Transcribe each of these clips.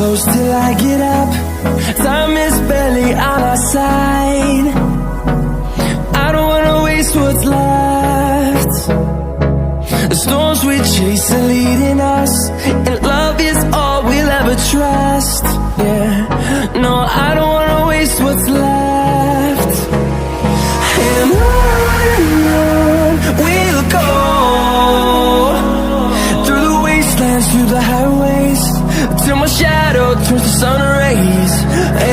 Close till I get up. Time is barely on our side. I don't wanna waste what's left. The storms we chase are leading us, and love is all we'll ever trust. Yeah, no, I don't wanna waste what's left. And on we'll go, through the wastelands, through the highways, till my shadow turns to sun rays.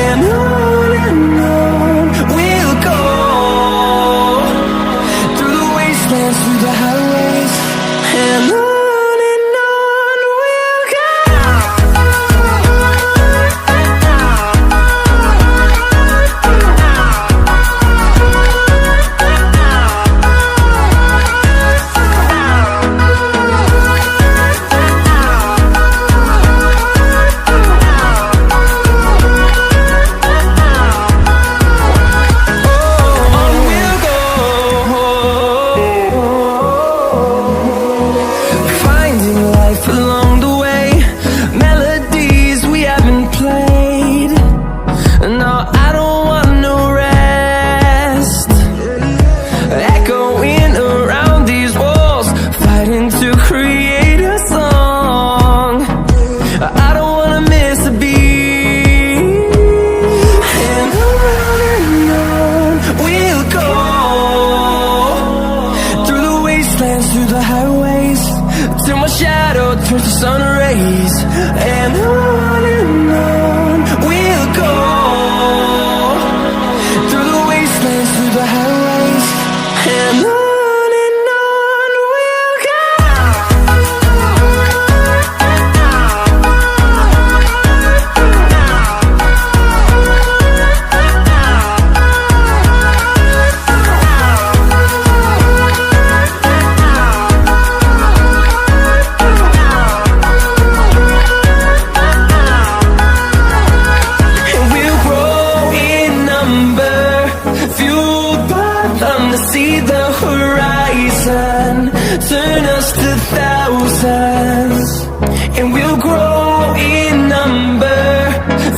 And on we'll go, through the wastelands, through the highways, and on we'll go. Through the highways, till my shadow turns to sun rays. And on we'll go, through the wastelands, through the highways, and on we'll go. See the horizon, turn us to thousands, and we'll grow in number,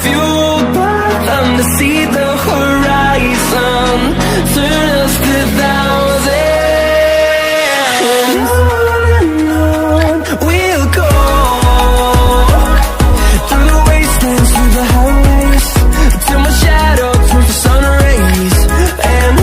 fueled by them to see the horizon, turn us to thousands. And on we'll go, through the wastelands, through the highways, till my shadow turns to sun rays. And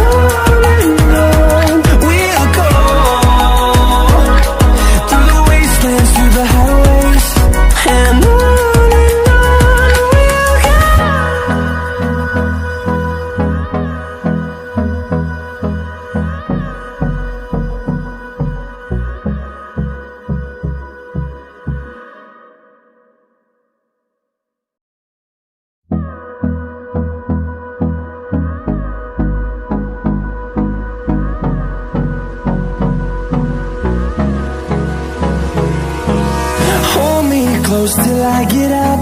close till I get up.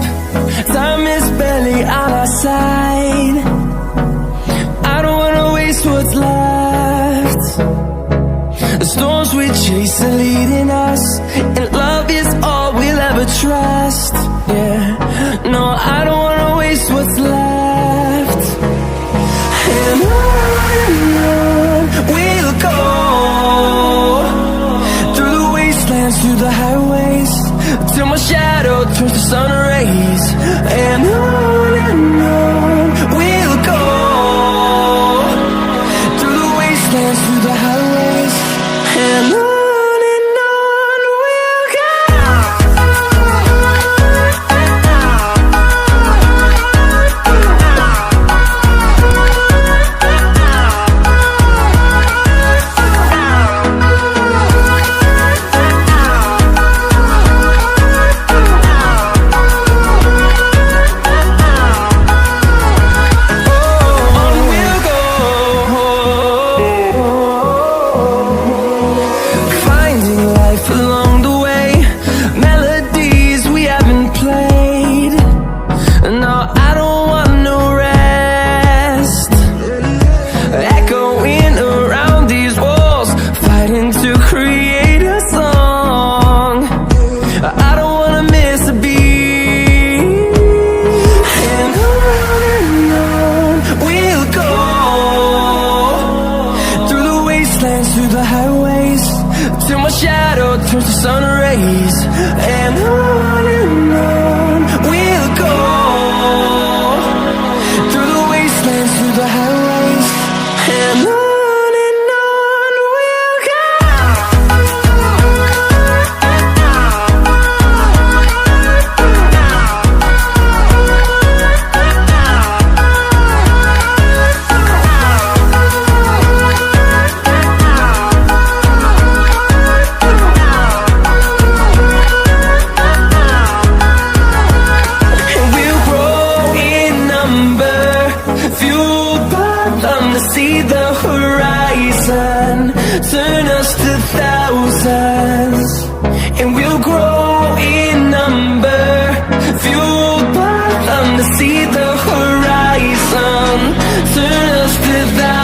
Time is barely on our side. I don't wanna waste what's left. The storms we chase are leading us, and love is all we'll ever trust. Yeah, no, I don't wanna waste what's left. And on we'll go, through the wastelands, through the highways, till my shadow turns to sun rays. And on we'll go, through the wastelands, through the highways, and on we'll go. till my shadow turns to sun rays. And on we'll go, through the wastelands, through the highways, and on we'll go. See the horizon, turn us to thousands, and we'll grow in number, fueled by them to see the horizon, turn us to thousands.